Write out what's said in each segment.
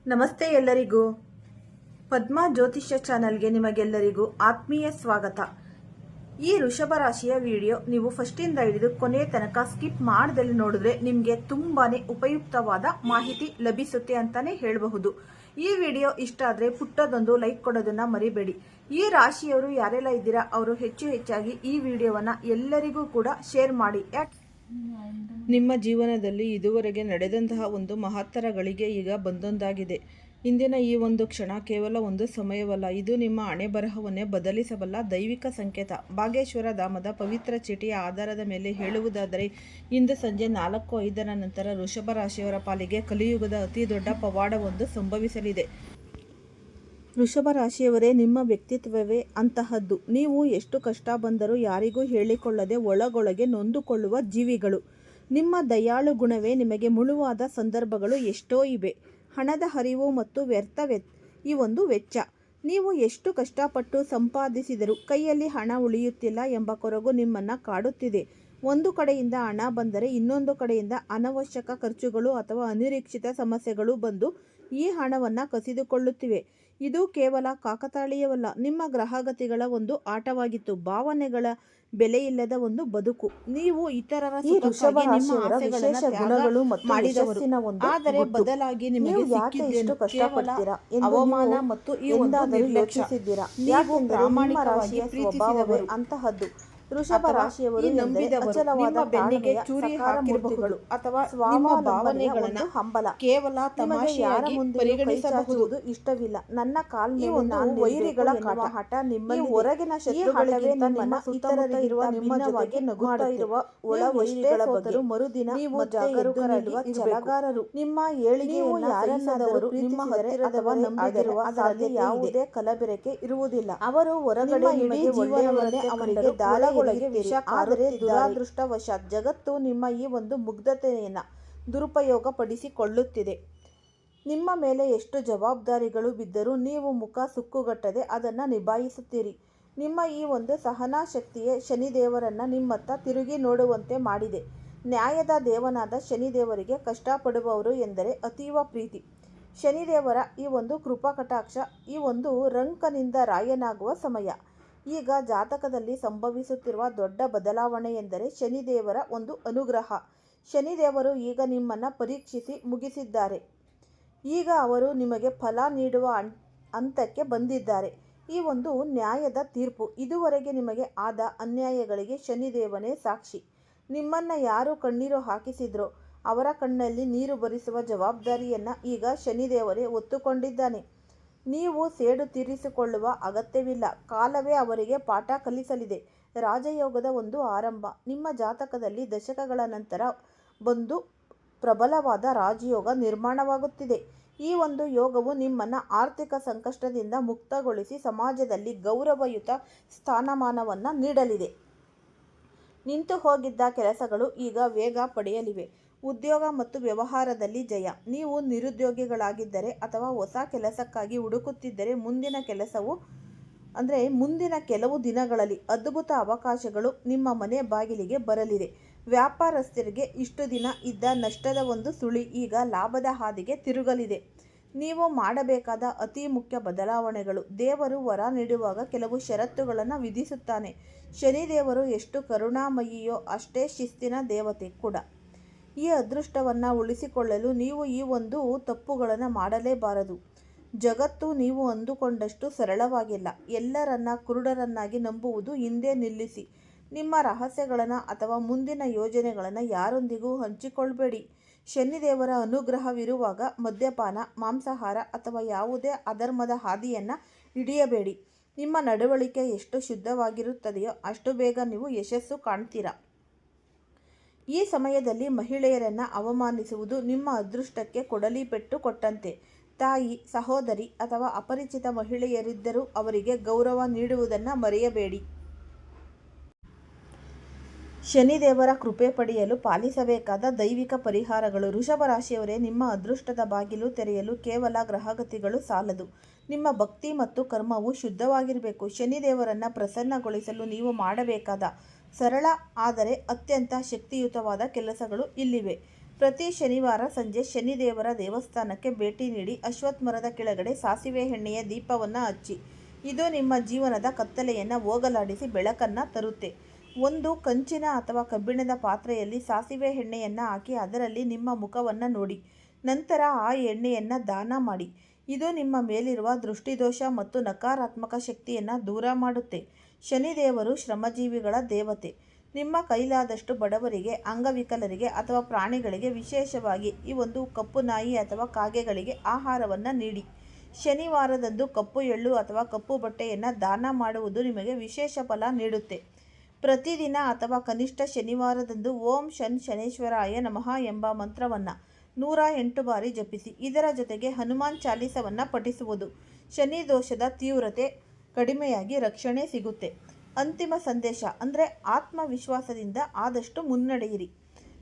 ನಮಸ್ತೆ ಎಲ್ಲರಿಗೂ. ಪದ್ಮಾ ಜ್ಯೋತಿಷ್ಯ ಚಾನೆಲ್ಗೆ ನಿಮಗೆಲ್ಲರಿಗೂ ಆತ್ಮೀಯ ಸ್ವಾಗತ. ಈ ವೃಷಭ ರಾಶಿಯ ವಿಡಿಯೋ ನೀವು ಫಸ್ಟಿಂದ ಹಿಡಿದು ಕೊನೆ ತನಕ ಸ್ಕಿಪ್ ಮಾಡದಲ್ಲಿ ನೋಡಿದ್ರೆ ನಿಮಗೆ ತುಂಬಾನೇ ಉಪಯುಕ್ತವಾದ ಮಾಹಿತಿ ಲಭಿಸುತ್ತೆ ಅಂತಾನೆ ಹೇಳಬಹುದು. ಈ ವಿಡಿಯೋ ಇಷ್ಟ ಆದ್ರೆ ಪುಟ್ಟದೊಂದು ಲೈಕ್ ಕೊಡೋದನ್ನ ಮರಿಬೇಡಿ. ಈ ರಾಶಿಯವರು ಯಾರೆಲ್ಲ ಇದ್ದೀರಾ ಅವರು ಹೆಚ್ಚಾಗಿ ಈ ವಿಡಿಯೋವನ್ನ ಎಲ್ಲರಿಗೂ ಕೂಡ ಶೇರ್ ಮಾಡಿ. ನಿಮ್ಮ ಜೀವನದಲ್ಲಿ ಇದುವರೆಗೆ ನಡೆದಂತಹ ಒಂದು ಮಹತ್ತರ ಗಳಿಗೆ ಈಗ ಬಂದೊಂದಾಗಿದೆ. ಇಂದಿನ ಈ ಒಂದು ಕ್ಷಣ ಕೇವಲ ಒಂದು ಸಮಯವಲ್ಲ, ಇದು ನಿಮ್ಮ ಹಣೆ ಬರಹವನ್ನೇ ಬದಲಿಸಬಲ್ಲ ದೈವಿಕ ಸಂಕೇತ. ಭಾಗ್ಯೇಶ್ವರ ಧಾಮದ ಪವಿತ್ರ ಚೀಟಿಯ ಆಧಾರದ ಮೇಲೆ ಹೇಳುವುದಾದರೆ ಇಂದು ಸಂಜೆ 4:05 ನಂತರ ವೃಷಭ ರಾಶಿಯವರ ಪಾಲಿಗೆ ಕಲಿಯುಗದ ಅತಿ ದೊಡ್ಡ ಪವಾಡವೊಂದು ಸಂಭವಿಸಲಿದೆ. ವೃಷಭ ರಾಶಿಯವರೇ, ನಿಮ್ಮ ವ್ಯಕ್ತಿತ್ವವೇ ಅಂತಹದ್ದು. ನೀವು ಎಷ್ಟು ಕಷ್ಟ ಬಂದರೂ ಯಾರಿಗೂ ಹೇಳಿಕೊಳ್ಳದೆ ಒಳಗೊಳಗೆ ನೊಂದುಕೊಳ್ಳುವ ಜೀವಿಗಳು. ನಿಮ್ಮ ದಯಾಳು ಗುಣವೇ ನಿಮಗೆ ಮುಳುವಾದ ಸಂದರ್ಭಗಳು ಎಷ್ಟೋ ಇವೆ. ಹಣದ ಹರಿವು ಮತ್ತು ಈ ಒಂದು ವೆಚ್ಚ. ನೀವು ಎಷ್ಟು ಕಷ್ಟಪಟ್ಟು ಸಂಪಾದಿಸಿದರೂ ಕೈಯಲ್ಲಿ ಹಣ ಉಳಿಯುತ್ತಿಲ್ಲ ಎಂಬ ಕೊರಗು ನಿಮ್ಮನ್ನು ಕಾಡುತ್ತಿದೆ. ಒಂದು ಕಡೆಯಿಂದ ಹಣ ಬಂದರೆ ಇನ್ನೊಂದು ಕಡೆಯಿಂದ ಅನವಶ್ಯಕ ಖರ್ಚುಗಳು ಅಥವಾ ಅನಿರೀಕ್ಷಿತ ಸಮಸ್ಯೆಗಳು ಬಂದು ಈ ಹಣವನ್ನು ಕಸಿದುಕೊಳ್ಳುತ್ತಿವೆ. ಇದು ಕೇವಲ ಕಾಕತಾಳೀಯವಲ್ಲ, ನಿಮ್ಮ ಗ್ರಹಗತಿಗಳ ಒಂದು ಆಟವಾಗಿತ್ತು. ಭಾವನೆಗಳ ಬೆಲೆಯಿಲ್ಲದ ಒಂದು ಬದುಕು. ನೀವು ಇತರರ ಸುಖಕ್ಕಾಗಿ ನಿಮ್ಮ ಆಸೆಗಳನ್ನು ಮಾಡಿದವರು, ಆದರೆ ಬದಲಾಗಿ ನಿಮಗೆ ಸಿಕ್ಕಿದ್ದೇನು ಕೇವಲ ಅವಮಾನ ಮತ್ತು ಈ ಒಂದು ನಿರ್ಲಕ್ಷ್ಯ. ನೀವು ಪ್ರಾಮಾಣಿಕವಾಗಿ ಪ್ರೀತಿಸಿದವರು ಅಂತಹದ್ದು ವೃಷಭ ರಾಶಿಯವರು ನಂಬಿದವರು, ನಿಮ್ಮ ಬೆನ್ನಿಗೆ ಚೂರಿ ಹಾಕಿರಬಹುದು ಅಥವಾ ನಿಮ್ಮ ಭಾವನೆಗಳನ್ನು ಹಂಬಲ ಕೇವಲ ತಮಾಷೆಯಾಗಿ ಪರಿಗಣಿಸಬಹುದು. ಇಷ್ಟವಿಲ್ಲ ನನ್ನ ವೈರಿಗಳ ಹಠ, ನಿಮ್ಮಲ್ಲಿ ಹೊರಗಿನ ಶತ್ರುಗಳಿಗಿಂತ ನಿಮ್ಮ ಸುತ್ತಮುತ್ತ ಇರುವ ನಿಮ್ಮ ಜೊತೆಗೆ ನಗುತ್ತಾ ಇರುವ ಒಳ ವೈರಿಗಳ ಬಗ್ಗೆ ಮರುದಿನ ನೀವು ಜಾಗರೂಕರಾಗಿರುವ ಛಲಗಾರರು. ನಿಮ್ಮ ಏಳಿಗೆಯನ್ನು ಯಾರನ್ನಾದರೂ ನಿಮ್ಮ ಹತ್ತಿರದವರೇ ಆಗಿರುವ ಅದರಲ್ಲಿ ಯಾವುದೇ ಕಲಬೆರಕೆ ಇರುವುದಿಲ್ಲ. ಅವರು ಹೊರಗಡೆ ನಿಮಗೆ ಒಳ್ಳೆಯವರನ್ನೇ ಅವರಿಗೆ ದಾಳಗೊಳಗೆ ಆದರೆ ದುರಾದೃಷ್ಟವಶಾತ್ ಜಗತ್ತು ನಿಮ್ಮ ಈ ಒಂದು ಮುಗ್ಧತೆಯನ್ನು ದುರುಪಯೋಗ ಪಡಿಸಿಕೊಳ್ಳುತ್ತಿದೆ. ನಿಮ್ಮ ಮೇಲೆ ಎಷ್ಟು ಜವಾಬ್ದಾರಿಗಳು ಬಿದ್ದರೂ ನೀವು ಮುಖ ಸುಕ್ಕುಗಟ್ಟದೆ ಅದನ್ನು ನಿಭಾಯಿಸುತ್ತೀರಿ. ನಿಮ್ಮ ಈ ಒಂದು ಸಹನಾ ಶಕ್ತಿಯೇ ಶನಿದೇವರನ್ನು ನಿಮ್ಮತ್ತ ತಿರುಗಿ ನೋಡುವಂತೆ ಮಾಡಿದೆ. ನ್ಯಾಯದ ದೇವನಾದ ಶನಿದೇವರಿಗೆ ಕಷ್ಟಪಡುವವರು ಎಂದರೆ ಅತೀವ ಪ್ರೀತಿ. ಶನಿದೇವರ ಈ ಒಂದು ಕೃಪಾ ಕಟಾಕ್ಷ ಈ ಒಂದು ರಂಕನಿಂದ ರಾಯನಾಗುವ ಸಮಯ. ಈಗ ಜಾತಕದಲ್ಲಿ ಸಂಭವಿಸುತ್ತಿರುವ ದೊಡ್ಡ ಬದಲಾವಣೆ ಎಂದರೆ ಶನಿದೇವರ ಒಂದು ಅನುಗ್ರಹ. ಶನಿದೇವರು ಈಗ ನಿಮ್ಮನ್ನು ಪರೀಕ್ಷಿಸಿ ಮುಗಿಸಿದ್ದಾರೆ. ಈಗ ಅವರು ನಿಮಗೆ ಫಲ ನೀಡುವ ಹಂತಕ್ಕೆ ಬಂದಿದ್ದಾರೆ. ಈ ಒಂದು ನ್ಯಾಯದ ತೀರ್ಪು. ಇದುವರೆಗೆ ನಿಮಗೆ ಆದ ಅನ್ಯಾಯಗಳಿಗೆ ಶನಿದೇವನೇ ಸಾಕ್ಷಿ. ನಿಮ್ಮನ್ನು ಯಾರು ಕಣ್ಣೀರು ಹಾಕಿಸಿದ್ರೋ ಅವರ ಕಣ್ಣಲ್ಲಿ ನೀರು ಬರಿಸುವ ಜವಾಬ್ದಾರಿಯನ್ನು ಈಗ ಶನಿದೇವರೇ ಹೊತ್ತುಕೊಂಡಿದ್ದಾನೆ. ನೀವು ಸೇಡು ತೀರಿಸಿಕೊಳ್ಳುವ ಅಗತ್ಯವಿಲ್ಲ. ಕಾಲವೇ ಅವರಿಗೆ ಪಾಠ ಕಲಿಸಲಿದೆ. ರಾಜಯೋಗದ ಒಂದು ಆರಂಭ. ನಿಮ್ಮ ಜಾತಕದಲ್ಲಿ ದಶಕಗಳ ನಂತರ ಬಂದು ಪ್ರಬಲವಾದ ರಾಜಯೋಗ ನಿರ್ಮಾಣವಾಗುತ್ತಿದೆ. ಈ ಒಂದು ಯೋಗವು ನಿಮ್ಮನ್ನು ಆರ್ಥಿಕ ಸಂಕಷ್ಟದಿಂದ ಮುಕ್ತಗೊಳಿಸಿ ಸಮಾಜದಲ್ಲಿ ಗೌರವಯುತ ಸ್ಥಾನಮಾನವನ್ನು ನೀಡಲಿದೆ. ನಿಂತು ಹೋಗಿದ್ದ ಕೆಲಸಗಳು ಈಗ ವೇಗ ಪಡೆಯಲಿವೆ. ಉದ್ಯೋಗ ಮತ್ತು ವ್ಯವಹಾರದಲ್ಲಿ ಜಯ. ನೀವು ನಿರುದ್ಯೋಗಿಗಳಾಗಿದ್ದರೆ ಅಥವಾ ಹೊಸ ಕೆಲಸಕ್ಕಾಗಿ ಹುಡುಕುತ್ತಿದ್ದರೆ ಮುಂದಿನ ಕೆಲವು ದಿನಗಳಲ್ಲಿ ಅದ್ಭುತ ಅವಕಾಶಗಳು ನಿಮ್ಮ ಮನೆ ಬಾಗಿಲಿಗೆ ಬರಲಿದೆ. ವ್ಯಾಪಾರಸ್ಥರಿಗೆ ಇಷ್ಟು ದಿನ ಇದ್ದ ನಷ್ಟದ ಒಂದು ಸುಳಿ ಈಗ ಲಾಭದ ಹಾದಿಗೆ ತಿರುಗಲಿದೆ. ನೀವು ಮಾಡಬೇಕಾದ ಅತಿ ಮುಖ್ಯ ಬದಲಾವಣೆಗಳು. ದೇವರು ವರ ನೀಡುವಾಗ ಕೆಲವು ಷರತ್ತುಗಳನ್ನು ವಿಧಿಸುತ್ತಾನೆ. ಶನಿದೇವರು ಎಷ್ಟು ಕರುಣಾಮಯಿಯೋ ಅಷ್ಟೇ ಶಿಸ್ತಿನ ದೇವತೆ ಕೂಡ. ಈ ಅದೃಷ್ಟವನ್ನು ಉಳಿಸಿಕೊಳ್ಳಲು ನೀವು ಈ ಒಂದು ತಪ್ಪುಗಳನ್ನು ಮಾಡಲೇಬಾರದು. ಜಗತ್ತು ನೀವು ಅಂದುಕೊಂಡಷ್ಟು ಸರಳವಾಗಿಲ್ಲ. ಎಲ್ಲರನ್ನ ಕುರುಡರನ್ನಾಗಿ ನಂಬುವುದು ಹಿಂದೆ ನಿಲ್ಲಿಸಿ. ನಿಮ್ಮ ರಹಸ್ಯಗಳನ್ನು ಅಥವಾ ಮುಂದಿನ ಯೋಜನೆಗಳನ್ನು ಯಾರೊಂದಿಗೂ ಹಂಚಿಕೊಳ್ಳಬೇಡಿ. ಶನಿದೇವರ ಅನುಗ್ರಹವಿರುವಾಗ ಮದ್ಯಪಾನ, ಮಾಂಸಾಹಾರ ಅಥವಾ ಯಾವುದೇ ಅಧರ್ಮದ ಹಾದಿಯನ್ನು ಹಿಡಿಯಬೇಡಿ. ನಿಮ್ಮ ನಡವಳಿಕೆ ಎಷ್ಟು ಶುದ್ಧವಾಗಿರುತ್ತದೆಯೋ ಅಷ್ಟು ಬೇಗ ನೀವು ಯಶಸ್ಸು ಕಾಣ್ತೀರಾ. ಈ ಸಮಯದಲ್ಲಿ ಮಹಿಳೆಯರನ್ನು ಅವಮಾನಿಸುವುದು ನಿಮ್ಮ ಅದೃಷ್ಟಕ್ಕೆ ಕೊಡಲಿ ಪೆಟ್ಟು ಕೊಟ್ಟಂತೆ. ತಾಯಿ, ಸಹೋದರಿ ಅಥವಾ ಅಪರಿಚಿತ ಮಹಿಳೆಯರಿದ್ದರೂ ಅವರಿಗೆ ಗೌರವ ನೀಡುವುದನ್ನು ಮರೆಯಬೇಡಿ. ಶನಿದೇವರ ಕೃಪೆ ಪಡೆಯಲು ಪಾಲಿಸಬೇಕಾದ ದೈವಿಕ ಪರಿಹಾರಗಳು. ವೃಷಭ ರಾಶಿಯವರೇ, ನಿಮ್ಮ ಅದೃಷ್ಟದ ಬಾಗಿಲು ತೆರೆಯಲು ಕೇವಲ ಗ್ರಹಗತಿಗಳು ಸಾಲದು. ನಿಮ್ಮ ಭಕ್ತಿ ಮತ್ತು ಕರ್ಮವು ಶುದ್ಧವಾಗಿರಬೇಕು. ಶನಿದೇವರನ್ನು ಪ್ರಸನ್ನಗೊಳಿಸಲು ನೀವು ಮಾಡಬೇಕಾದ ಸರಳ ಆದರೆ ಅತ್ಯಂತ ಶಕ್ತಿಯುತವಾದ ಕೆಲಸಗಳು ಇಲ್ಲಿವೆ. ಪ್ರತಿ ಶನಿವಾರ ಸಂಜೆ ಶನಿದೇವರ ದೇವಸ್ಥಾನಕ್ಕೆ ಭೇಟಿ ನೀಡಿ ಅಶ್ವತ್ಥ ಮರದ ಕೆಳಗಡೆ ಸಾಸಿವೆ ಎಣ್ಣೆಯ ದೀಪವನ್ನು ಹಚ್ಚಿ. ಇದು ನಿಮ್ಮ ಜೀವನದ ಕತ್ತಲೆಯನ್ನು ಹೋಗಲಾಡಿಸಿ ಬೆಳಕನ್ನು ತರುತ್ತೆ. ಒಂದು ಕಂಚಿನ ಅಥವಾ ಕಬ್ಬಿಣದ ಪಾತ್ರೆಯಲ್ಲಿ ಸಾಸಿವೆ ಎಣ್ಣೆಯನ್ನು ಹಾಕಿ ಅದರಲ್ಲಿ ನಿಮ್ಮ ಮುಖವನ್ನು ನೋಡಿ. ನಂತರ ಆ ಎಣ್ಣೆಯನ್ನು ದಾನ ಮಾಡಿ. ಇದು ನಿಮ್ಮ ಮೇಲಿರುವ ದೃಷ್ಟಿದೋಷ ಮತ್ತು ನಕಾರಾತ್ಮಕ ಶಕ್ತಿಯನ್ನು ದೂರ ಮಾಡುತ್ತೆ. ಶನಿದೇವರು ಶ್ರಮಜೀವಿಗಳ ದೇವತೆ. ನಿಮ್ಮ ಕೈಲಾದಷ್ಟು ಬಡವರಿಗೆ, ಅಂಗವಿಕಲರಿಗೆ ಅಥವಾ ಪ್ರಾಣಿಗಳಿಗೆ, ವಿಶೇಷವಾಗಿ ಈ ಒಂದು ಕಪ್ಪು ನಾಯಿ ಅಥವಾ ಕಾಗೆಗಳಿಗೆ ಆಹಾರವನ್ನು ನೀಡಿ. ಶನಿವಾರದಂದು ಕಪ್ಪು ಎಳ್ಳು ಅಥವಾ ಕಪ್ಪು ಬಟ್ಟೆಯನ್ನು ದಾನ ಮಾಡುವುದು ನಿಮಗೆ ವಿಶೇಷ ಫಲ ನೀಡುತ್ತೆ. ಪ್ರತಿದಿನ ಅಥವಾ ಕನಿಷ್ಠ ಶನಿವಾರದಂದು ಓಂ ಶನೇಶ್ವರಾಯ ನಮಃ ಎಂಬ ಮಂತ್ರವನ್ನು 108 ಬಾರಿ ಜಪಿಸಿ. ಇದರ ಜೊತೆಗೆ ಹನುಮಾನ್ ಚಾಲೀಸವನ್ನು ಪಠಿಸುವುದು ಶನಿ ದೋಷದ ತೀವ್ರತೆ ಕಡಿಮೆಯಾಗಿ ರಕ್ಷಣೆ ಸಿಗುತ್ತೆ. ಅಂತಿಮ ಸಂದೇಶ ಅಂದರೆ ಆತ್ಮವಿಶ್ವಾಸದಿಂದ ಆದಷ್ಟು ಮುನ್ನಡೆಯಿರಿ.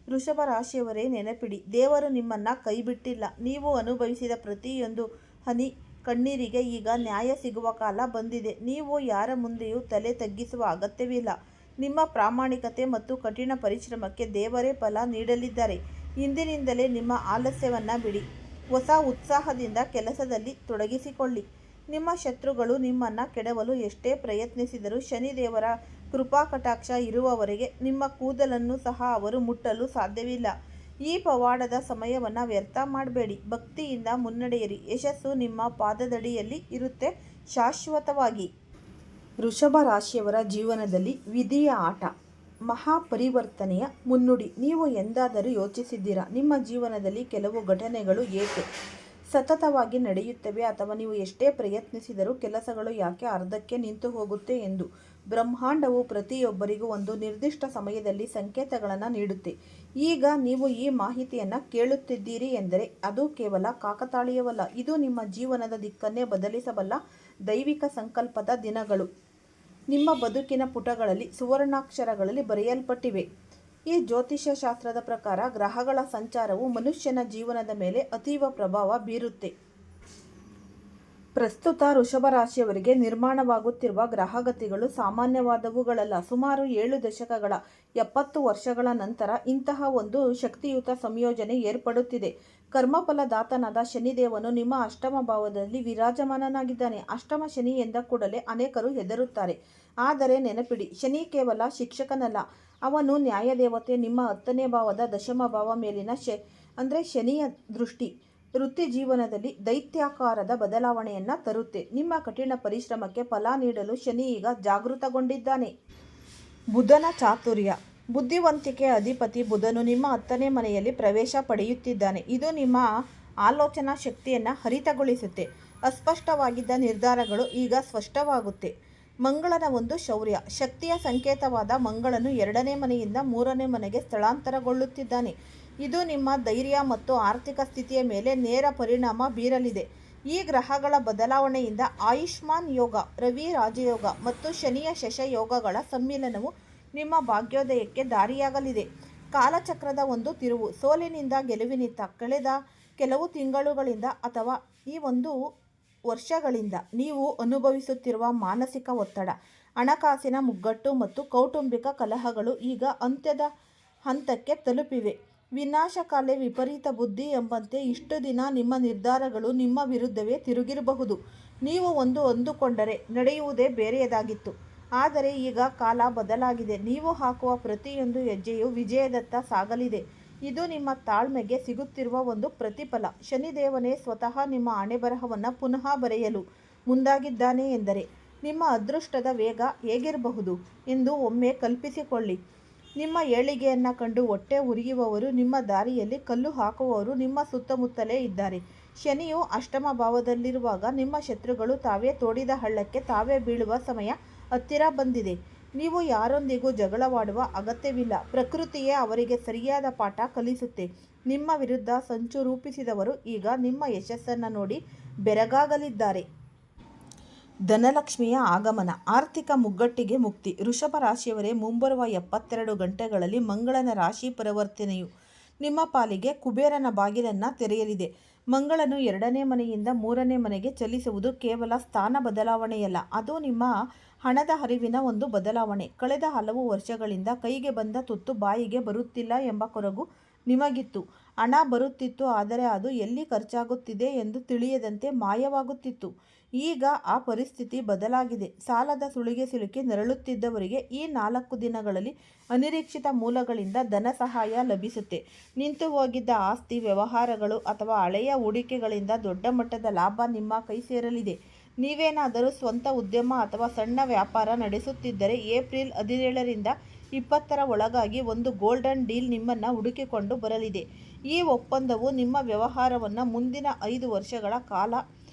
ವೃಷಭ ರಾಶಿಯವರೇ, ನೆನಪಿಡಿ, ದೇವರು ನಿಮ್ಮನ್ನು ಕೈಬಿಟ್ಟಿಲ್ಲ. ನೀವು ಅನುಭವಿಸಿದ ಪ್ರತಿಯೊಂದು ಹನಿ ಕಣ್ಣೀರಿಗೆ ಈಗ ನ್ಯಾಯ ಸಿಗುವ ಕಾಲ ಬಂದಿದೆ. ನೀವು ಯಾರ ಮುಂದೆಯೂ ತಲೆ ತಗ್ಗಿಸುವ ಅಗತ್ಯವಿಲ್ಲ. ನಿಮ್ಮ ಪ್ರಾಮಾಣಿಕತೆ ಮತ್ತು ಕಠಿಣ ಪರಿಶ್ರಮಕ್ಕೆ ದೇವರೇ ಫಲ ನೀಡಲಿದ್ದಾರೆ. ಇಂದಿನಿಂದಲೇ ನಿಮ್ಮ ಆಲಸ್ಯವನ್ನು ಬಿಡಿ. ಹೊಸ ಉತ್ಸಾಹದಿಂದ ಕೆಲಸದಲ್ಲಿ ತೊಡಗಿಸಿಕೊಳ್ಳಿ. ನಿಮ್ಮ ಶತ್ರುಗಳು ನಿಮ್ಮನ್ನು ಕೆಡವಲು ಎಷ್ಟೇ ಪ್ರಯತ್ನಿಸಿದರೂ ಶನಿದೇವರ ಕೃಪಾ ಕಟಾಕ್ಷ ಇರುವವರೆಗೆ ನಿಮ್ಮ ಕೂದಲನ್ನು ಸಹ ಅವರು ಮುಟ್ಟಲು ಸಾಧ್ಯವಿಲ್ಲ. ಈ ಪವಾಡದ ಸಮಯವನ್ನು ವ್ಯರ್ಥ ಮಾಡಬೇಡಿ. ಭಕ್ತಿಯಿಂದ ಮುನ್ನಡೆಯಿರಿ. ಯಶಸ್ಸು ನಿಮ್ಮ ಪಾದದಡಿಯಲ್ಲಿ ಇರುತ್ತೆ ಶಾಶ್ವತವಾಗಿ. ವೃಷಭ ರಾಶಿಯವರ ಜೀವನದಲ್ಲಿ ವಿಧಿಯ ಆಟ, ಮಹಾಪರಿವರ್ತನೆಯ ಮುನ್ನುಡಿ. ನೀವು ಎಂದಾದರೂ ಯೋಚಿಸಿದ್ದೀರಾ, ನಿಮ್ಮ ಜೀವನದಲ್ಲಿ ಕೆಲವು ಘಟನೆಗಳು ಏಕೆ ಸತತವಾಗಿ ನಡೆಯುತ್ತವೆ ಅಥವಾ ನೀವು ಎಷ್ಟೇ ಪ್ರಯತ್ನಿಸಿದರೂ ಕೆಲಸಗಳು ಯಾಕೆ ಅರ್ಧಕ್ಕೆ ನಿಂತು ಹೋಗುತ್ತೆ ಎಂದು? ಬ್ರಹ್ಮಾಂಡವು ಪ್ರತಿಯೊಬ್ಬರಿಗೂ ಒಂದು ನಿರ್ದಿಷ್ಟ ಸಮಯದಲ್ಲಿ ಸಂಕೇತಗಳನ್ನು ನೀಡುತ್ತೆ. ಈಗ ನೀವು ಈ ಮಾಹಿತಿಯನ್ನು ಕೇಳುತ್ತಿದ್ದೀರಿ ಎಂದರೆ ಅದು ಕೇವಲ ಕಾಕತಾಳೀಯವಲ್ಲ. ಇದು ನಿಮ್ಮ ಜೀವನದ ದಿಕ್ಕನ್ನೇ ಬದಲಿಸಬಲ್ಲ ದೈವಿಕ ಸಂಕಲ್ಪದ ದಿನಗಳು. ನಿಮ್ಮ ಬದುಕಿನ ಪುಟಗಳಲ್ಲಿ ಸುವರ್ಣಾಕ್ಷರಗಳಲ್ಲಿ ಬರೆಯಲ್ಪಟ್ಟಿವೆ. ಈ ಜ್ಯೋತಿಷ್ಯ ಶಾಸ್ತ್ರದ ಪ್ರಕಾರ ಗ್ರಹಗಳ ಸಂಚಾರವು ಮನುಷ್ಯನ ಜೀವನದ ಮೇಲೆ ಅತೀವ ಪ್ರಭಾವ ಬೀರುತ್ತೆ. ಪ್ರಸ್ತುತ ವೃಷಭ ರಾಶಿಯವರಿಗೆ ನಿರ್ಮಾಣವಾಗುತ್ತಿರುವ ಗ್ರಹಗತಿಗಳು ಸಾಮಾನ್ಯವಾದವುಗಳಲ್ಲ. ಸುಮಾರು 7 ದಶಕಗಳ 70 ವರ್ಷಗಳ ನಂತರ ಇಂತಹ ಒಂದು ಶಕ್ತಿಯುತ ಸಂಯೋಜನೆ ಏರ್ಪಡುತ್ತಿದೆ. ಕರ್ಮಫಲದಾತನಾದ ಶನಿದೇವನು ನಿಮ್ಮ ಅಷ್ಟಮ ಭಾವದಲ್ಲಿ ವಿರಾಜಮಾನನಾಗಿದ್ದಾನೆ. ಅಷ್ಟಮ ಶನಿ ಎಂದ ಕೂಡಲೇ ಅನೇಕರು ಹೆದರುತ್ತಾರೆ. ಆದರೆ ನೆನಪಿಡಿ, ಶನಿ ಕೇವಲ ಶಿಕ್ಷಕನಲ್ಲ, ಅವನು ನ್ಯಾಯದೇವತೆ. ನಿಮ್ಮ 10ನೇ ಭಾವದ ದಶಮ ಭಾವ ಮೇಲಿನ ಶನಿಯ ದೃಷ್ಟಿ ವೃತ್ತಿ ಜೀವನದಲ್ಲಿ ದೈತ್ಯಾಕಾರದ ಬದಲಾವಣೆಯನ್ನು ತರುತ್ತೆ. ನಿಮ್ಮ ಕಠಿಣ ಪರಿಶ್ರಮಕ್ಕೆ ಫಲ ನೀಡಲು ಶನಿ ಈಗ ಜಾಗೃತಗೊಂಡಿದ್ದಾನೆ. ಬುಧನ ಚಾತುರ್ಯ. ಬುದ್ಧಿವಂತಿಕೆ ಅಧಿಪತಿ ಬುಧನು ನಿಮ್ಮ 10ನೇ ಮನೆಯಲ್ಲಿ ಪ್ರವೇಶ ಪಡೆಯುತ್ತಿದ್ದಾನೆ. ಇದು ನಿಮ್ಮ ಆಲೋಚನಾ ಶಕ್ತಿಯನ್ನು ಹರಿತಗೊಳಿಸುತ್ತೆ. ಅಸ್ಪಷ್ಟವಾಗಿದ್ದ ನಿರ್ಧಾರಗಳು ಈಗ ಸ್ಪಷ್ಟವಾಗುತ್ತೆ. ಮಂಗಳನ ಒಂದು ಶೌರ್ಯ. ಶಕ್ತಿಯ ಸಂಕೇತವಾದ ಮಂಗಳನು 2ನೇ ಮನೆಯಿಂದ 3ನೇ ಮನೆಗೆ ಸ್ಥಳಾಂತರಗೊಳ್ಳುತ್ತಿದ್ದಾನೆ. ಇದು ನಿಮ್ಮ ಧೈರ್ಯ ಮತ್ತು ಆರ್ಥಿಕ ಸ್ಥಿತಿಯ ಮೇಲೆ ನೇರ ಪರಿಣಾಮ ಬೀರಲಿದೆ. ಈ ಗ್ರಹಗಳ ಬದಲಾವಣೆಯಿಂದ ಆಯುಷ್ಮಾನ್ ಯೋಗ, ರವಿ ರಾಜಯೋಗ ಮತ್ತು ಶನಿಯ ಶಶಯೋಗಗಳ ಸಮ್ಮಿಲನವು ನಿಮ್ಮ ಭಾಗ್ಯೋದಯಕ್ಕೆ ದಾರಿಯಾಗಲಿದೆ. ಕಾಲಚಕ್ರದ ಒಂದು ತಿರುವು. ಸೋಲಿನಿಂದ ಗೆಲುವಿನಿತ್ತ ಕಳೆದ ಕೆಲವು ತಿಂಗಳುಗಳಿಂದ ಅಥವಾ ಈ ಒಂದು ವರ್ಷಗಳಿಂದ ನೀವು ಅನುಭವಿಸುತ್ತಿರುವ ಮಾನಸಿಕ ಒತ್ತಡ, ಹಣಕಾಸಿನ ಮುಗ್ಗಟ್ಟು ಮತ್ತು ಕೌಟುಂಬಿಕ ಕಲಹಗಳು ಈಗ ಅಂತ್ಯದ ಹಂತಕ್ಕೆ ತಲುಪಿವೆ. ವಿನಾಶಕಾಲೆ ವಿಪರೀತ ಬುದ್ಧಿ ಎಂಬಂತೆ ಇಷ್ಟು ದಿನ ನಿಮ್ಮ ನಿರ್ಧಾರಗಳು ನಿಮ್ಮ ವಿರುದ್ಧವೇ ತಿರುಗಿರಬಹುದು. ನೀವು ಅಂದುಕೊಂಡರೆ ನಡೆಯುವುದೇ ಬೇರೆಯದಾಗಿತ್ತು. ಆದರೆ ಈಗ ಕಾಲ ಬದಲಾಗಿದೆ. ನೀವು ಹಾಕುವ ಪ್ರತಿಯೊಂದು ಹೆಜ್ಜೆಯು ವಿಜಯದತ್ತ ಸಾಗಲಿದೆ. ಇದು ನಿಮ್ಮ ತಾಳ್ಮೆಗೆ ಸಿಗುತ್ತಿರುವ ಒಂದು ಪ್ರತಿಫಲ. ಶನಿದೇವನೇ ಸ್ವತಃ ನಿಮ್ಮ ಹಣೆಬರಹವನ್ನು ಪುನಃ ಬರೆಯಲು ಮುಂದಾಗಿದ್ದಾನೆ ಎಂದರೆ ನಿಮ್ಮ ಅದೃಷ್ಟದ ವೇಗ ಹೇಗಿರಬಹುದು ಎಂದು ಒಮ್ಮೆ ಕಲ್ಪಿಸಿಕೊಳ್ಳಿ. ನಿಮ್ಮ ಏಳಿಗೆಯನ್ನು ಕಂಡು ಹೊಟ್ಟೆ ಉರಿಯುವವರು, ನಿಮ್ಮ ದಾರಿಯಲ್ಲಿ ಕಲ್ಲು ಹಾಕುವವರು ನಿಮ್ಮ ಸುತ್ತಮುತ್ತಲೇ ಇದ್ದಾರೆ. ಶನಿಯು ಅಷ್ಟಮ ಭಾವದಲ್ಲಿರುವಾಗ ನಿಮ್ಮ ಶತ್ರುಗಳು ತಾವೇ ತೋಡಿದ ಹಳ್ಳಕ್ಕೆ ತಾವೇ ಬೀಳುವ ಸಮಯ ಹತ್ತಿರ ಬಂದಿದೆ. ನೀವು ಯಾರೊಂದಿಗೂ ಜಗಳವಾಡುವ ಅಗತ್ಯವಿಲ್ಲ. ಪ್ರಕೃತಿಯೇ ಅವರಿಗೆ ಸರಿಯಾದ ಪಾಠ ಕಲಿಸುತ್ತೆ. ನಿಮ್ಮ ವಿರುದ್ಧ ಸಂಚು ರೂಪಿಸಿದವರು ಈಗ ನಿಮ್ಮ ಯಶಸ್ಸನ್ನು ನೋಡಿ ಬೆರಗಾಗಲಿದ್ದಾರೆ. ಧನಲಕ್ಷ್ಮಿಯ ಆಗಮನ. ಆರ್ಥಿಕ ಮುಗ್ಗಟ್ಟಿಗೆ ಮುಕ್ತಿ. ವೃಷಭ ರಾಶಿಯವರೇ, ಮುಂಬರುವ 72 ಗಂಟೆಗಳಲ್ಲಿ ಮಂಗಳನ ರಾಶಿ ಪರಿವರ್ತನೆಯು ನಿಮ್ಮ ಪಾಲಿಗೆ ಕುಬೇರನ ಬಾಗಿಲನ್ನು ತೆರೆಯಲಿದೆ. ಮಂಗಳನು 2ನೇ ಮನೆಯಿಂದ 3ನೇ ಮನೆಗೆ ಚಲಿಸುವುದು ಕೇವಲ ಸ್ಥಾನ ಬದಲಾವಣೆಯಲ್ಲ, ಅದು ನಿಮ್ಮ ಹಣದ ಹರಿವಿನ ಒಂದು ಬದಲಾವಣೆ. ಕಳೆದ ಹಲವು ವರ್ಷಗಳಿಂದ ಕೈಗೆ ಬಂದ ತುತ್ತು ಬಾಯಿಗೆ ಬರುತ್ತಿಲ್ಲ ಎಂಬ ಕೊರಗು ನಿಮಗಿತ್ತು. ಹಣ ಬರುತ್ತಿತ್ತು, ಆದರೆ ಅದು ಎಲ್ಲಿ ಖರ್ಚಾಗುತ್ತಿದೆ ಎಂದು ತಿಳಿಯದಂತೆ ಮಾಯವಾಗುತ್ತಿತ್ತು. ಈಗ ಆ ಪರಿಸ್ಥಿತಿ ಬದಲಾಗಿದೆ. ಸಾಲದ ಸುಳಿಗೆ ಸಿಲುಕಿ ನರಳುತ್ತಿದ್ದವರಿಗೆ ಈ 4 ದಿನಗಳಲ್ಲಿ ಅನಿರೀಕ್ಷಿತ ಮೂಲಗಳಿಂದ ಧನ ಸಹಾಯ ಲಭಿಸುತ್ತೆ. ನಿಂತು ಹೋಗಿದ್ದ ಆಸ್ತಿ ವ್ಯವಹಾರಗಳು ಅಥವಾ ಹಳೆಯ ಹೂಡಿಕೆಗಳಿಂದ ದೊಡ್ಡ ಮಟ್ಟದ ಲಾಭ ನಿಮ್ಮ ಕೈ ಸೇರಲಿದೆ. ನೀವೇನಾದರೂ ಸ್ವಂತ ಉದ್ಯಮ ಅಥವಾ ಸಣ್ಣ ವ್ಯಾಪಾರ ನಡೆಸುತ್ತಿದ್ದರೆ ಏಪ್ರಿಲ್ 17ರಿಂದ 20ರ ಒಳಗಾಗಿ ಒಂದು ಗೋಲ್ಡನ್ ಡೀಲ್ ನಿಮ್ಮನ್ನು ಹುಡುಕಿಕೊಂಡು ಬರಲಿದೆ. ಈ ಒಪ್ಪಂದವು ನಿಮ್ಮ ವ್ಯವಹಾರವನ್ನು ಮುಂದಿನ 5 ವರ್ಷಗಳ ಕಾಲ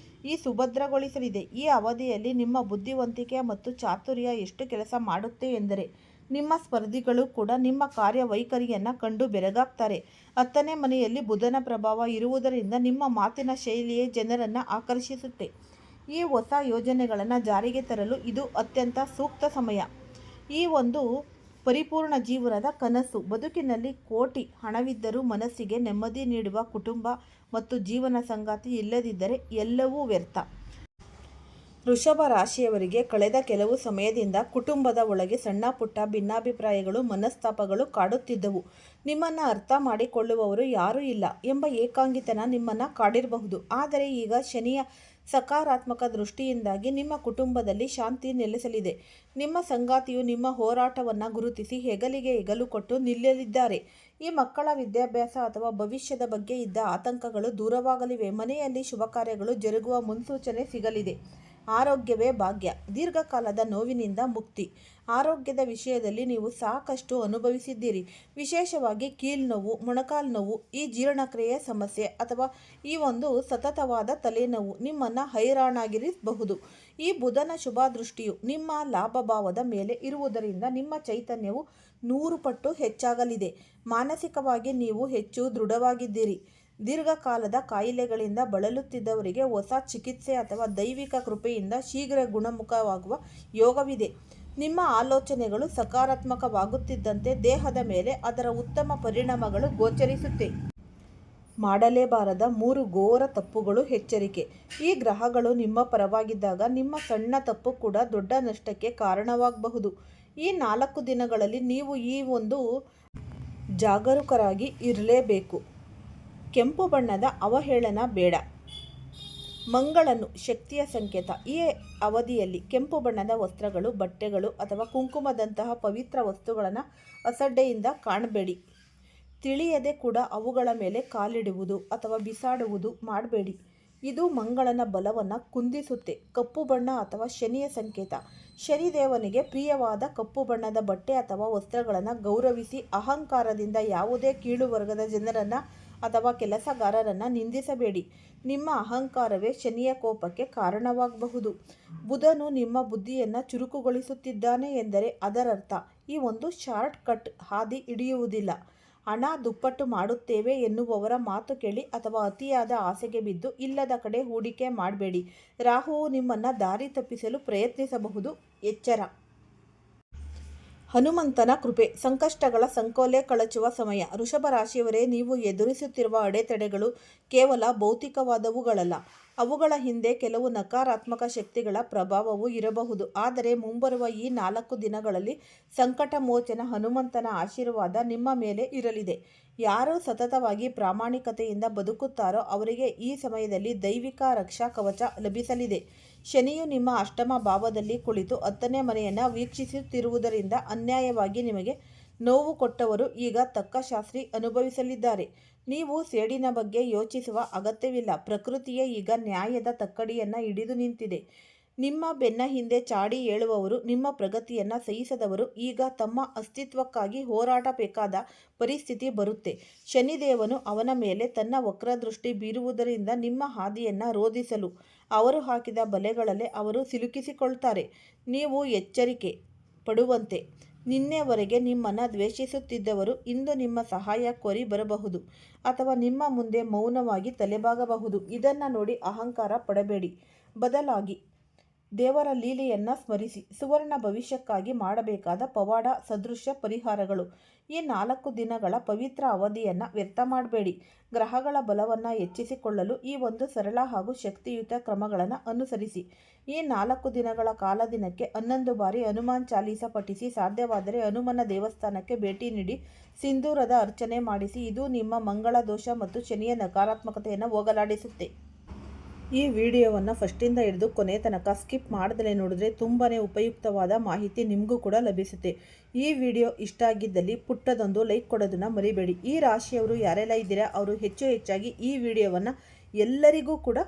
ಸುಭದ್ರಗೊಳಿಸಲಿದೆ. ಈ ಅವಧಿಯಲ್ಲಿ ನಿಮ್ಮ ಬುದ್ಧಿವಂತಿಕೆ ಮತ್ತು ಚಾತುರ್ಯ ಎಷ್ಟು ಕೆಲಸ ಮಾಡುತ್ತೆ ಎಂದರೆ ನಿಮ್ಮ ಸ್ಪರ್ಧಿಗಳು ಕೂಡ ನಿಮ್ಮ ಕಾರ್ಯವೈಖರಿಯನ್ನು ಕಂಡು ಬೆರಗಾಗ್ತಾರೆ. 10ನೇ ಮನೆಯಲ್ಲಿ ಬುಧನ ಪ್ರಭಾವ ಇರುವುದರಿಂದ ನಿಮ್ಮ ಮಾತಿನ ಶೈಲಿಯೇ ಜನರನ್ನು ಆಕರ್ಷಿಸುತ್ತೆ. ಈ ಹೊಸ ಯೋಜನೆಗಳನ್ನು ಜಾರಿಗೆ ತರಲು ಇದು ಅತ್ಯಂತ ಸೂಕ್ತ ಸಮಯ. ಈ ಒಂದು ಪರಿಪೂರ್ಣ ಜೀವನದ ಕನಸು. ಬದುಕಿನಲ್ಲಿ ಕೋಟಿ ಹಣವಿದ್ದರೂ ಮನಸ್ಸಿಗೆ ನೆಮ್ಮದಿ ನೀಡುವ ಕುಟುಂಬ ಮತ್ತು ಜೀವನ ಸಂಗಾತಿ ಇಲ್ಲದಿದ್ದರೆ ಎಲ್ಲವೂ ವ್ಯರ್ಥ. ವೃಷಭ ರಾಶಿಯವರಿಗೆ ಕಳೆದ ಕೆಲವು ಸಮಯದಿಂದ ಕುಟುಂಬದ ಒಳಗೆ ಸಣ್ಣ ಪುಟ್ಟ ಭಿನ್ನಾಭಿಪ್ರಾಯಗಳು, ಮನಸ್ತಾಪಗಳು ಕಾಡುತ್ತಿದ್ದವು. ನಿಮ್ಮನ್ನು ಅರ್ಥ ಮಾಡಿಕೊಳ್ಳುವವರು ಯಾರೂ ಇಲ್ಲ ಎಂಬ ಏಕಾಂಗಿತನ ನಿಮ್ಮನ್ನು ಕಾಡಿರಬಹುದು. ಆದರೆ ಈಗ ಶನಿಯ ಸಕಾರಾತ್ಮಕ ದೃಷ್ಟಿಯಿಂದಾಗಿ ನಿಮ್ಮ ಕುಟುಂಬದಲ್ಲಿ ಶಾಂತಿ ನೆಲೆಸಲಿದೆ. ನಿಮ್ಮ ಸಂಗಾತಿಯು ನಿಮ್ಮ ಹೋರಾಟವನ್ನು ಗುರುತಿಸಿ ಹೆಗಲಿಗೆ ಹೆಗಲು ಕೊಟ್ಟು ನಿಲ್ಲಲಿದ್ದಾರೆ. ಈ ಮಕ್ಕಳ ವಿದ್ಯಾಭ್ಯಾಸ ಅಥವಾ ಭವಿಷ್ಯದ ಬಗ್ಗೆ ಇದ್ದ ಆತಂಕಗಳು ದೂರವಾಗಲಿವೆ. ಮನೆಯಲ್ಲಿ ಶುಭ ಕಾರ್ಯಗಳು ಜರುಗುವ ಮುನ್ಸೂಚನೆ ಸಿಗಲಿದೆ. ಆರೋಗ್ಯವೇ ಭಾಗ್ಯ. ದೀರ್ಘಕಾಲದ ನೋವಿನಿಂದ ಮುಕ್ತಿ. ಆರೋಗ್ಯದ ವಿಷಯದಲ್ಲಿ ನೀವು ಸಾಕಷ್ಟು ಅನುಭವಿಸಿದ್ದೀರಿ. ವಿಶೇಷವಾಗಿ ಕೀಲ್ನೋವು, ಮೊಣಕಾಲು ನೋವು, ಈ ಜೀರ್ಣಕ್ರಿಯೆ ಸಮಸ್ಯೆ ಅಥವಾ ಈ ಒಂದು ಸತತವಾದ ತಲೆನೋವು ನಿಮ್ಮನ್ನು ಹೈರಾಣಾಗಿರಬಹುದು. ಈ ಬುಧನ ಶುಭ ದೃಷ್ಟಿಯು ನಿಮ್ಮ ಲಾಭಭಾವದ ಮೇಲೆ ಇರುವುದರಿಂದ ನಿಮ್ಮ ಚೈತನ್ಯವು 100 ಪಟ್ಟು ಹೆಚ್ಚಾಗಲಿದೆ. ಮಾನಸಿಕವಾಗಿ ನೀವು ಹೆಚ್ಚು ದೃಢವಾಗಿದ್ದೀರಿ. ದೀರ್ಘಕಾಲದ ಕಾಯಿಲೆಗಳಿಂದ ಬಳಲುತ್ತಿದ್ದವರಿಗೆ ಹೊಸ ಚಿಕಿತ್ಸೆ ಅಥವಾ ದೈವಿಕ ಕೃಪೆಯಿಂದ ಶೀಘ್ರ ಗುಣಮುಖವಾಗುವ ಯೋಗವಿದೆ. ನಿಮ್ಮ ಆಲೋಚನೆಗಳು ಸಕಾರಾತ್ಮಕವಾಗುತ್ತಿದ್ದಂತೆ ದೇಹದ ಮೇಲೆ ಅದರ ಉತ್ತಮ ಪರಿಣಾಮಗಳು ಗೋಚರಿಸುತ್ತೆ. ಮಾಡಲೇಬಾರದ 3 ಘೋರ ತಪ್ಪುಗಳು. ಎಚ್ಚರಿಕೆ. ಈ ಗ್ರಹಗಳು ನಿಮ್ಮ ಪರವಾಗಿದ್ದಾಗ ನಿಮ್ಮ ಸಣ್ಣ ತಪ್ಪು ಕೂಡ ದೊಡ್ಡ ನಷ್ಟಕ್ಕೆ ಕಾರಣವಾಗಬಹುದು. ಈ 4 ದಿನಗಳಲ್ಲಿ ನೀವು ಈ ಒಂದು ಜಾಗರೂಕರಾಗಿ ಇರಲೇಬೇಕು. ಕೆಂಪು ಬಣ್ಣದ ಅವಹೇಳನ ಬೇಡ. ಮಂಗಳನು ಶಕ್ತಿಯ ಸಂಕೇತ. ಈ ಅವಧಿಯಲ್ಲಿ ಕೆಂಪು ಬಣ್ಣದ ವಸ್ತ್ರಗಳು, ಬಟ್ಟೆಗಳು ಅಥವಾ ಕುಂಕುಮದಂತಹ ಪವಿತ್ರ ವಸ್ತುಗಳನ್ನು ಅಸಡ್ಡೆಯಿಂದ ಕಾಣಬೇಡಿ. ತಿಳಿಯದೆ ಕೂಡ ಅವುಗಳ ಮೇಲೆ ಕಾಲಿಡುವುದು ಅಥವಾ ಬಿಸಾಡುವುದು ಮಾಡಬೇಡಿ. ಇದು ಮಂಗಳನ ಬಲವನ್ನು ಕುಂದಿಸುತ್ತೆ. ಕಪ್ಪು ಬಣ್ಣ ಅಥವಾ ಶನಿಯ ಸಂಕೇತ. ಶನಿದೇವನಿಗೆ ಪ್ರಿಯವಾದ ಕಪ್ಪು ಬಣ್ಣದ ಬಟ್ಟೆ ಅಥವಾ ವಸ್ತ್ರಗಳನ್ನು ಗೌರವಿಸಿ. ಅಹಂಕಾರದಿಂದ ಯಾವುದೇ ಕೀಳು ವರ್ಗದ ಜನರನ್ನು ಅಥವಾ ಕೆಲಸಗಾರರನ್ನು ನಿಂದಿಸಬೇಡಿ. ನಿಮ್ಮ ಅಹಂಕಾರವೇ ಶನಿಯ ಕೋಪಕ್ಕೆ ಕಾರಣವಾಗಬಹುದು. ಬುಧನು ನಿಮ್ಮ ಬುದ್ಧಿಯನ್ನು ಚುರುಕುಗೊಳಿಸುತ್ತಿದ್ದಾನೆ ಎಂದರೆ ಅದರರ್ಥ ಈ ಒಂದು ಶಾರ್ಟ್ ಕಟ್ ಹಾದಿ ಹಿಡಿಯುವುದಿಲ್ಲ. ಹಣ ದುಪ್ಪಟ್ಟು ಮಾಡುತ್ತೇವೆ ಎನ್ನುವವರ ಮಾತು ಕೇಳಿ ಅಥವಾ ಅತಿಯಾದ ಆಸೆಗೆ ಬಿದ್ದು ಇಲ್ಲದ ಕಡೆ ಹೂಡಿಕೆ ಮಾಡಬೇಡಿ. ರಾಹುವು ನಿಮ್ಮನ್ನು ದಾರಿ ತಪ್ಪಿಸಲು ಪ್ರಯತ್ನಿಸಬಹುದು. ಎಚ್ಚರ. ಹನುಮಂತನ ಕೃಪೆ. ಸಂಕಷ್ಟಗಳ ಸಂಕೋಲೆ ಕಳಚುವ ಸಮಯ. ವೃಷಭ ರಾಶಿಯವರೇ, ನೀವು ಎದುರಿಸುತ್ತಿರುವ ಅಡೆತಡೆಗಳು ಕೇವಲ ಭೌತಿಕವಾದವುಗಳಲ್ಲ. ಅವುಗಳ ಹಿಂದೆ ಕೆಲವು ನಕಾರಾತ್ಮಕ ಶಕ್ತಿಗಳ ಪ್ರಭಾವವೂ ಇರಬಹುದು. ಆದರೆ ಮುಂಬರುವ ಈ 4 ದಿನಗಳಲ್ಲಿ ಸಂಕಟ ಮೋಚನ ಹನುಮಂತನ ಆಶೀರ್ವಾದ ನಿಮ್ಮ ಮೇಲೆ ಇರಲಿದೆ. ಯಾರು ಸತತವಾಗಿ ಪ್ರಾಮಾಣಿಕತೆಯಿಂದ ಬದುಕುತ್ತಾರೋ ಅವರಿಗೆ ಈ ಸಮಯದಲ್ಲಿ ದೈವಿಕ ರಕ್ಷಾ ಕವಚ ಲಭಿಸಲಿದೆ. ಶನಿಯು ನಿಮ್ಮ ಅಷ್ಟಮ ಭಾವದಲ್ಲಿ ಕುಳಿತು 10ನೇ ಮನೆಯನ್ನು ವೀಕ್ಷಿಸುತ್ತಿರುವುದರಿಂದ ಅನ್ಯಾಯವಾಗಿ ನಿಮಗೆ ನೋವು ಕೊಟ್ಟವರು ಈಗ ತಕ್ಕ ಶಾಸ್ತಿ ಅನುಭವಿಸಲಿದ್ದಾರೆ. ನೀವು ಸೇಡಿನ ಬಗ್ಗೆ ಯೋಚಿಸುವ ಅಗತ್ಯವಿಲ್ಲ. ಪ್ರಕೃತಿಯೇ ಈಗ ನ್ಯಾಯದ ತಕ್ಕಡಿಯನ್ನು ಹಿಡಿದು ನಿಂತಿದೆ. ನಿಮ್ಮ ಬೆನ್ನ ಹಿಂದೆ ಚಾಡಿ ಹೇಳುವವರು, ನಿಮ್ಮ ಪ್ರಗತಿಯನ್ನು ಸಹಿಸದವರು ಈಗ ತಮ್ಮ ಅಸ್ತಿತ್ವಕ್ಕಾಗಿ ಹೋರಾಡಬೇಕಾದ ಪರಿಸ್ಥಿತಿ ಬರುತ್ತೆ. ಶನಿದೇವನು ಅವನ ಮೇಲೆ ತನ್ನ ವಕ್ರದೃಷ್ಟಿ ಬೀರುವುದರಿಂದ ನಿಮ್ಮ ಹಾದಿಯನ್ನು ರೋಧಿಸಲು ಅವರು ಹಾಕಿದ ಬಲೆಗಳಲ್ಲೇ ಅವರು ಸಿಲುಕಿಸಿಕೊಳ್ತಾರೆ. ನೀವು ಎಚ್ಚರಿಕೆ ಪಡುವಂತೆ. ನಿನ್ನೆವರೆಗೆ ನಿಮ್ಮನ್ನು ದ್ವೇಷಿಸುತ್ತಿದ್ದವರು ಇಂದು ನಿಮ್ಮ ಸಹಾಯ ಕೋರಿ ಬರಬಹುದು ಅಥವಾ ನಿಮ್ಮ ಮುಂದೆ ಮೌನವಾಗಿ ತಲೆಬಾಗಬಹುದು. ಇದನ್ನು ನೋಡಿ ಅಹಂಕಾರ ಪಡಬೇಡಿ. ಬದಲಾಗಿ ದೇವರ ಲೀಲೆಯನ್ನ ಸ್ಮರಿಸಿ ಸುವರ್ಣ ಭವಿಷ್ಯಕ್ಕಾಗಿ ಮಾಡಬೇಕಾದ ಪವಾಡ ಸದೃಶ ಪರಿಹಾರಗಳು. ಈ 4 ದಿನಗಳ ಪವಿತ್ರ ಅವಧಿಯನ್ನು ವ್ಯರ್ಥ ಮಾಡಬೇಡಿ. ಗ್ರಹಗಳ ಬಲವನ್ನು ಹೆಚ್ಚಿಸಿಕೊಳ್ಳಲು ಈ ಒಂದು ಸರಳ ಹಾಗೂ ಶಕ್ತಿಯುತ ಕ್ರಮಗಳನ್ನು ಅನುಸರಿಸಿ. ಈ 4 ದಿನಗಳ ಕಾಲದಿನಕ್ಕೆ 11 ಬಾರಿ ಹನುಮಾನ್ ಚಾಲೀಸ ಪಠಿಸಿ. ಸಾಧ್ಯವಾದರೆ ಹನುಮನ ದೇವಸ್ಥಾನಕ್ಕೆ ಭೇಟಿ ನೀಡಿ ಸಿಂಧೂರದ ಅರ್ಚನೆ ಮಾಡಿಸಿ. ಇದು ನಿಮ್ಮ ಮಂಗಳ ದೋಷ ಮತ್ತು ಶನಿಯ ನಕಾರಾತ್ಮಕತೆಯನ್ನು ಹೋಗಲಾಡಿಸುತ್ತೆ. ಈ ವಿಡಿಯೋವನ್ನು ಫಸ್ಟಿಂದ ಹಿಡಿದು ಕೊನೆ ತನಕ ಸ್ಕಿಪ್ ಮಾಡದಲೇ ನೋಡಿದ್ರೆ ತುಂಬಾ ಉಪಯುಕ್ತವಾದ ಮಾಹಿತಿ ನಿಮಗೂ ಕೂಡ ಲಭಿಸುತ್ತೆ. ಈ ವಿಡಿಯೋ ಇಷ್ಟ ಆಗಿದ್ದಲ್ಲಿ ಪುಟ್ಟದೊಂದು ಲೈಕ್ ಕೊಡೋದನ್ನು ಮರಿಬೇಡಿ. ಈ ರಾಶಿಯವರು ಯಾರೆಲ್ಲ ಇದ್ದೀರಾ ಅವರು ಹೆಚ್ಚಾಗಿ ಈ ವಿಡಿಯೋವನ್ನು ಎಲ್ಲರಿಗೂ ಕೂಡ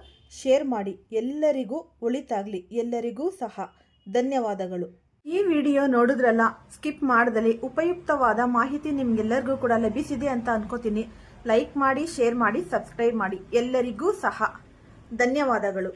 ಶೇರ್ ಮಾಡಿ. ಎಲ್ಲರಿಗೂ ಒಳಿತಾಗಲಿ. ಎಲ್ಲರಿಗೂ ಸಹ ಧನ್ಯವಾದಗಳು. ಈ ವಿಡಿಯೋ ನೋಡಿದ್ರಲ್ಲ, ಸ್ಕಿಪ್ ಮಾಡದಲ್ಲಿ ಉಪಯುಕ್ತವಾದ ಮಾಹಿತಿ ನಿಮ್ಗೆಲ್ಲರಿಗೂ ಕೂಡ ಲಭಿಸಿದೆ ಅಂತ ಅನ್ಕೋತೀನಿ. ಲೈಕ್ ಮಾಡಿ, ಶೇರ್ ಮಾಡಿ, ಸಬ್ಸ್ಕ್ರೈಬ್ ಮಾಡಿ. ಎಲ್ಲರಿಗೂ ಸಹ ಧನ್ಯವಾದಗಳು.